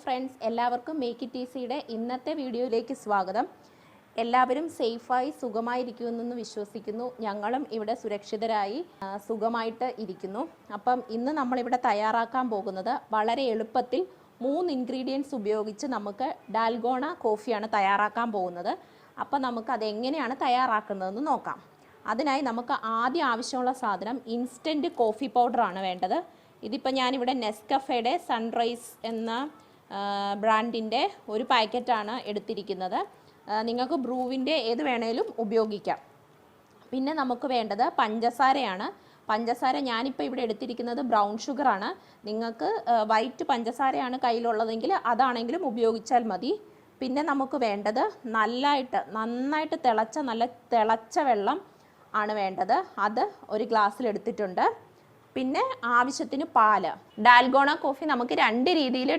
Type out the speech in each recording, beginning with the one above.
Friends, എല്ലാവർക്കും make it ഈസിയുടെ ഇന്നത്തെ വീഡിയോയിലേക്ക് സ്വാഗതം. എല്ലാവരും സേഫായി സുഖമായിരിക്കുമെന്ന് വിശ്വസിക്കുന്നു. ഞങ്ങളും ഇവിടെ സുരക്ഷിതരായി സുഖമായിട്ട് ഇരിക്കുന്നു. അപ്പം ഇന്ന് നമ്മളിവിടെ തയ്യാറാക്കാൻ പോകുന്നത് വളരെ എളുപ്പത്തിൽ 3 ഇൻഗ്രീഡിയൻസ് ഉപയോഗിച്ച് നമുക്ക് ഡാൽഗോണ കോഫിയാണ് തയ്യാറാക്കാൻ പോകുന്നത്. അപ്പം നമുക്ക് അതെങ്ങനെയാണ് തയ്യാറാക്കുന്നതെന്ന് നോക്കാം. അതിനായി നമുക്ക് ആദ്യം ആവശ്യമുള്ള സാധനം ഇൻസ്റ്റൻറ്റ് കോഫി പൗഡറാണ് വേണ്ടത്. ഇതിപ്പോൾ ഞാനിവിടെ നെസ്കഫയുടെ സൺറൈസ് എന്ന ബ്രാൻഡിൻ്റെ ഒരു പാക്കറ്റാണ് എടുത്തിരിക്കുന്നത്. നിങ്ങൾക്ക് ബ്രൂവിൻ്റെ ഏത് വേണേലും ഉപയോഗിക്കാം. പിന്നെ നമുക്ക് വേണ്ടത് പഞ്ചസാരയാണ്. പഞ്ചസാര ഞാനിപ്പോൾ ഇവിടെ എടുത്തിരിക്കുന്നത് ബ്രൗൺ ഷുഗറാണ്. നിങ്ങൾക്ക് വൈറ്റ് പഞ്ചസാരയാണ് കയ്യിലുള്ളതെങ്കിൽ അതാണെങ്കിലും ഉപയോഗിച്ചാൽ മതി. പിന്നെ നമുക്ക് വേണ്ടത് നന്നായിട്ട് തിളച്ച വെള്ളം ആണ് വേണ്ടത്. അത് ഒരു ഗ്ലാസ്സിൽ എടുത്തിട്ടുണ്ട്. പിന്നെ ആവശ്യത്തിന് പാല്. ഡാൽഗോണ കോഫി നമുക്ക് 2 രീതിയിൽ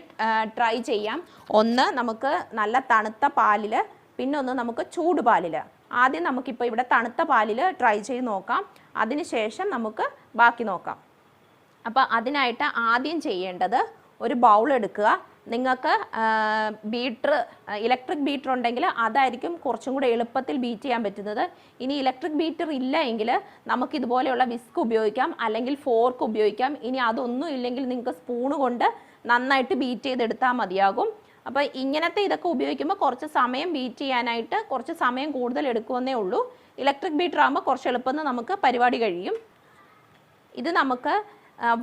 ട്രൈ ചെയ്യാം. ഒന്ന് നമുക്ക് നല്ല തണുത്ത പാലിൽ, പിന്നെ ഒന്ന് നമുക്ക് ചൂടുപാലിൽ. ആദ്യം നമുക്കിപ്പോൾ ഇവിടെ തണുത്ത പാലിൽ ട്രൈ ചെയ്ത് നോക്കാം. അതിനുശേഷം നമുക്ക് ബാക്കി നോക്കാം. അപ്പോൾ അതിനായിട്ട് ആദ്യം ചെയ്യേണ്ടത് ഒരു ബൗൾ എടുക്കുക. നിങ്ങൾക്ക് ഇലക്ട്രിക് ബീറ്റർ ഉണ്ടെങ്കിൽ അതായിരിക്കും കുറച്ചും കൂടെ എളുപ്പത്തിൽ ബീറ്റ് ചെയ്യാൻ പറ്റുന്നത്. ഇനി ഇലക്ട്രിക് ബീറ്റർ ഇല്ല എങ്കിൽ നമുക്കിതുപോലെയുള്ള വിസ്ക് ഉപയോഗിക്കാം, അല്ലെങ്കിൽ ഫോർക്ക് ഉപയോഗിക്കാം. ഇനി അതൊന്നും ഇല്ലെങ്കിൽ നിങ്ങൾക്ക് സ്പൂണ് കൊണ്ട് നന്നായിട്ട് ബീറ്റ് ചെയ്തെടുത്താൽ മതിയാകും. അപ്പോൾ ഇങ്ങനത്തെ ഇതൊക്കെ ഉപയോഗിക്കുമ്പോൾ കുറച്ച് സമയം ബീറ്റ് ചെയ്യാനായിട്ട് കുറച്ച് സമയം കൂടുതൽ എടുക്കുമെന്നേ ഉള്ളൂ. ഇലക്ട്രിക് ബീറ്റർ ആകുമ്പോൾ കുറച്ച് എളുപ്പം നമുക്ക് പരിപാടി കഴിയും. ഇത് നമുക്ക്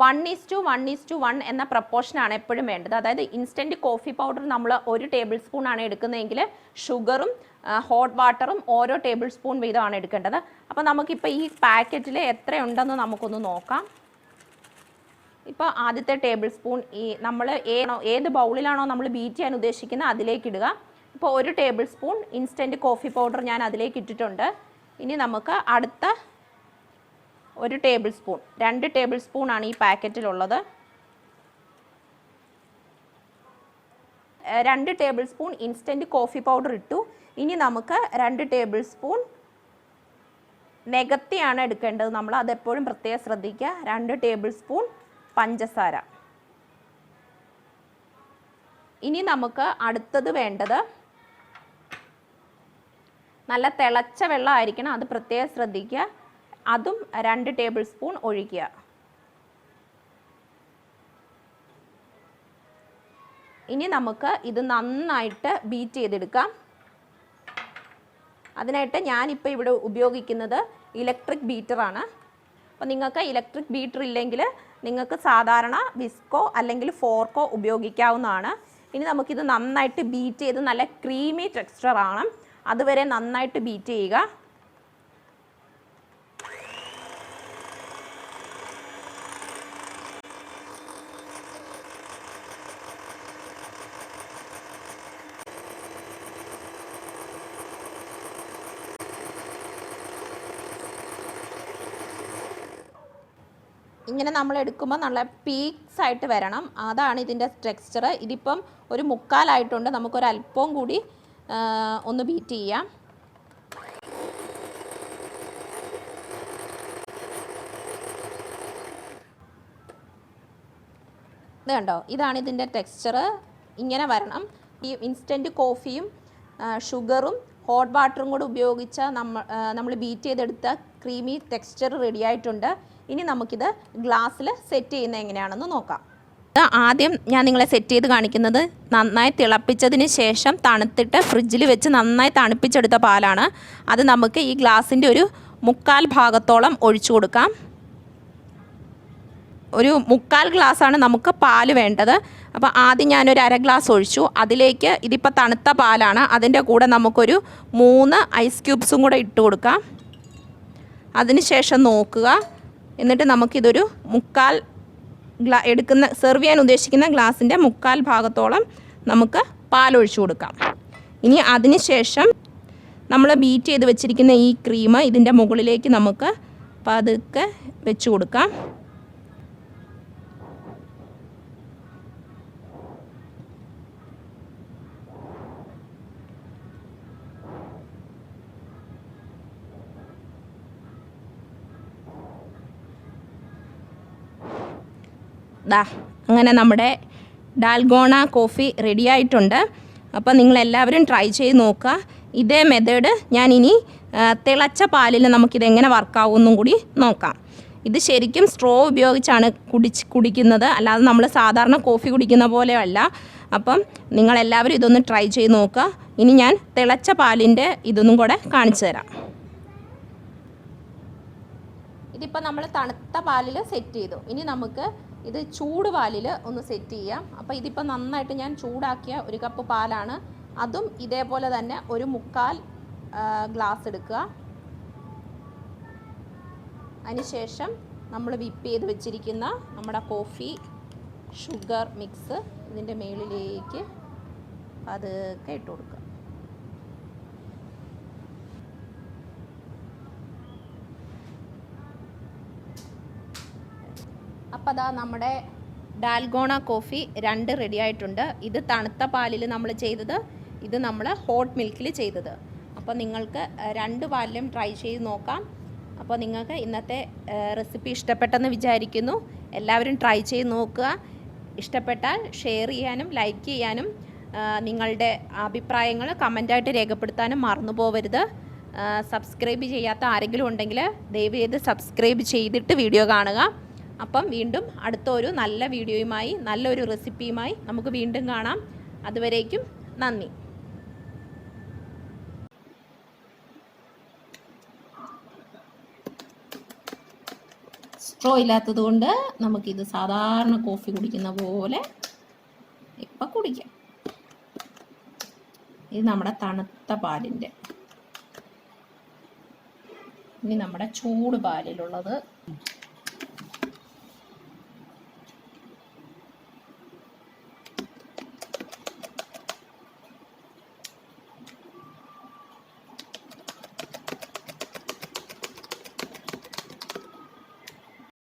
1:1:1 എന്ന പ്രപ്പോർഷനാണ് എപ്പോഴും വേണ്ടത്. അതായത് ഇൻസ്റ്റൻറ്റ് കോഫി പൗഡർ നമ്മൾ 1 ടേബിൾ സ്പൂൺ ആണ് എടുക്കുന്നതെങ്കിൽ ഷുഗറും ഹോട്ട് വാട്ടറും ഓരോ ടേബിൾ സ്പൂൺ വീതമാണ് എടുക്കേണ്ടത്. അപ്പോൾ നമുക്കിപ്പോൾ ഈ പാക്കറ്റിൽ എത്രയുണ്ടെന്ന് നമുക്കൊന്ന് നോക്കാം. ഇപ്പോൾ ആദ്യത്തെ ടേബിൾ സ്പൂൺ നമ്മൾ ഏത് ബൗളിലാണോ നമ്മൾ ബീറ്റ് ചെയ്യാൻ ഉദ്ദേശിക്കുന്നത് അതിലേക്ക് ഇടുക. ഇപ്പോൾ 1 table spoon instant coffee powder ഞാൻ അതിലേക്ക് ഇട്ടിട്ടുണ്ട്. ഇനി നമുക്ക് അടുത്ത 1 ടേബിൾ സ്പൂൺ, 2 ടേബിൾ സ്പൂൺ ആണ് ഈ പാക്കറ്റിലുള്ളത്. 2 table spoon instant coffee powder ഇട്ടു. ഇനി നമുക്ക് 2 ടേബിൾ സ്പൂൺ നികത്തിയാണ് എടുക്കേണ്ടത്. നമ്മൾ അതെപ്പോഴും പ്രത്യേകം ശ്രദ്ധിക്കുക. 2 ടേബിൾ സ്പൂൺ പഞ്ചസാര. ഇനി നമുക്ക് അടുത്തത് വേണ്ടത് നല്ല തിളച്ച വെള്ളം ആയിരിക്കണം, അത് പ്രത്യേകം ശ്രദ്ധിക്കുക. അതും 2 ടേബിൾ സ്പൂൺ ഒഴിക്കുക. ഇനി നമുക്ക് ഇത് നന്നായിട്ട് ബീറ്റ് ചെയ്തെടുക്കാം. അതിനായിട്ട് ഞാനിപ്പോൾ ഇവിടെ ഉപയോഗിക്കുന്നത് ഇലക്ട്രിക് ബീറ്ററാണ്. അപ്പോൾ നിങ്ങൾക്ക് ഇലക്ട്രിക് ബീറ്റർ ഇല്ലെങ്കിൽ നിങ്ങൾക്ക് സാധാരണ വിസ്കോ അല്ലെങ്കിൽ ഫോർക്കോ ഉപയോഗിക്കാവുന്നതാണ്. ഇനി നമുക്കിത് നന്നായിട്ട് ബീറ്റ് ചെയ്ത് നല്ല ക്രീമി ടെക്സ്ചർ ആണ്, അതുവരെ നന്നായിട്ട് ബീറ്റ് ചെയ്യുക. ഇങ്ങനെ നമ്മൾ എടുക്കുമ്പോൾ നല്ല പീക്സ് ആയിട്ട് വരണം, അതാണ് ഇതിൻ്റെ ടെക്സ്ചർ. ഇതിപ്പം ഒരു 3/4 ആയിട്ടുണ്ട്. നമുക്കൊരല്പവും കൂടി ഒന്ന് ബീറ്റ് ചെയ്യാം. ഇത് കണ്ടോ, ഇതാണ് ഇതിൻ്റെ ടെക്സ്ചർ. ഇങ്ങനെ വരണം. ഈ ഇൻസ്റ്റൻറ്റ് കോഫിയും ഷുഗറും ഹോട്ട് വാട്ടറും കൂടെ ഉപയോഗിച്ച നമ്മൾ ബീറ്റ് ചെയ്തെടുത്ത ക്രീമി ടെക്സ്ചർ റെഡി ആയിട്ടുണ്ട്. ഇനി നമുക്കിത് ഗ്ലാസ്സിൽ സെറ്റ് ചെയ്യുന്നത് എങ്ങനെയാണെന്ന് നോക്കാം. ആദ്യം ഞാൻ നിങ്ങളെ സെറ്റ് ചെയ്ത് കാണിക്കുന്നത് നന്നായി തിളപ്പിച്ചതിന് ശേഷം തണുത്തിട്ട് ഫ്രിഡ്ജിൽ വെച്ച് നന്നായി തണുപ്പിച്ചെടുത്ത പാലാണ്. അത് നമുക്ക് ഈ ഗ്ലാസിൻ്റെ ഒരു 3/4 ഭാഗത്തോളം ഒഴിച്ചു കൊടുക്കാം. ഒരു 3/4 ഗ്ലാസ്സാണ് നമുക്ക് പാല് വേണ്ടത്. അപ്പോൾ ആദ്യം ഞാനൊരു 1/2 ഗ്ലാസ് ഒഴിച്ചു. അതിലേക്ക് ഇതിപ്പോൾ തണുത്ത പാലാണ്, അതിൻ്റെ കൂടെ നമുക്കൊരു 3 ഐസ് ക്യൂബ്സും കൂടെ ഇട്ട് കൊടുക്കാം. അതിനുശേഷം നോക്കുക. എന്നിട്ട് നമുക്കിതൊരു 3/4 സെർവ് ചെയ്യാൻ ഉദ്ദേശിക്കുന്ന ഗ്ലാസിൻ്റെ 3/4 ഭാഗത്തോളം നമുക്ക് പാലൊഴിച്ചു കൊടുക്കാം. ഇനി അതിന് ശേഷം നമ്മൾ ബീറ്റ് ചെയ്ത് വെച്ചിരിക്കുന്ന ഈ ക്രീം ഇതിൻ്റെ മുകളിലേക്ക് നമുക്ക് പതുക്കെ വെച്ച് കൊടുക്കാം. അങ്ങനെ നമ്മുടെ ഡാൽഗോണ കോഫി റെഡി ആയിട്ടുണ്ട്. അപ്പോൾ നിങ്ങളെല്ലാവരും ട്രൈ ചെയ്ത് നോക്കുക. ഇതേ മെത്തേഡ് ഞാനിനി തിളച്ച പാലിൽ നമുക്കിതെങ്ങനെ വർക്കാവുമെന്നും കൂടി നോക്കാം. ഇത് ശരിക്കും സ്ട്രോ ഉപയോഗിച്ചാണ് കുടിക്കുന്നത്, അല്ലാതെ നമ്മൾ സാധാരണ കോഫി കുടിക്കുന്ന പോലെയല്ല. അപ്പം നിങ്ങളെല്ലാവരും ഇതൊന്ന് ട്രൈ ചെയ്ത് നോക്കുക. ഇനി ഞാൻ തിളച്ച പാലിൻ്റെ ഇതൊന്നും കൂടെ കാണിച്ചു തരാം. ഇതിപ്പോൾ നമ്മൾ തണുത്ത പാലിൽ സെറ്റ് ചെയ്തു. ഇനി നമുക്ക് ഇത് ചൂട് പാലിൽ ഒന്ന് സെറ്റ് ചെയ്യാം. അപ്പോൾ ഇതിപ്പോൾ നന്നായിട്ട് ഞാൻ ചൂടാക്കിയ 1 കപ്പ് പാലാണ്. അതും ഇതേപോലെ തന്നെ ഒരു 1/4 ഗ്ലാസ് എടുക്കുക. അതിനുശേഷം നമ്മൾ വിപ്പ് ചെയ്ത് വെച്ചിരിക്കുന്ന നമ്മുടെ കോഫി ഷുഗർ മിക്സ് ഇതിൻ്റെ മേളിലേക്ക് പതുക്കെ ഇട്ട് കൊടുക്കുക. അപ്പോൾ അതാ നമ്മുടെ ഡാൽഗോണ കോഫി 2 റെഡി ആയിട്ടുണ്ട്. ഇത് തണുത്ത പാലിൽ നമ്മൾ ചെയ്തത്, ഇത് നമ്മൾ ഹോട്ട് മിൽക്കിൽ ചെയ്തത്. അപ്പോൾ നിങ്ങൾക്ക് 2 പാലിലും ട്രൈ ചെയ്ത് നോക്കാം. അപ്പോൾ നിങ്ങൾക്ക് ഇന്നത്തെ റെസിപ്പി ഇഷ്ടപ്പെട്ടെന്ന് വിചാരിക്കുന്നു. എല്ലാവരും ട്രൈ ചെയ്ത് നോക്കുക. ഇഷ്ടപ്പെട്ടാൽ ഷെയർ ചെയ്യാനും ലൈക്ക് ചെയ്യാനും നിങ്ങളുടെ അഭിപ്രായങ്ങൾ കമൻറ്റായിട്ട് രേഖപ്പെടുത്താനും മറന്നു പോകരുത്. സബ്സ്ക്രൈബ് ചെയ്യാത്ത ആരെങ്കിലും ഉണ്ടെങ്കിൽ ദയവേത് സബ്സ്ക്രൈബ് ചെയ്തിട്ട് വീഡിയോ കാണുക. അപ്പം വീണ്ടും അടുത്തൊരു നല്ല വീഡിയോയുമായി നല്ലൊരു റെസിപ്പിയുമായി നമുക്ക് വീണ്ടും കാണാം. അതുവരേക്കും നന്ദി. സ്ട്രോ ഇല്ലാത്തത് കൊണ്ട് നമുക്കിത് സാധാരണ കോഫി കുടിക്കുന്ന പോലെ ഇപ്പം കുടിക്കാം. ഇത് നമ്മുടെ തണുത്ത പാലിൻ്റെ. ഇനി നമ്മുടെ ചൂട് പാലിലുള്ളത്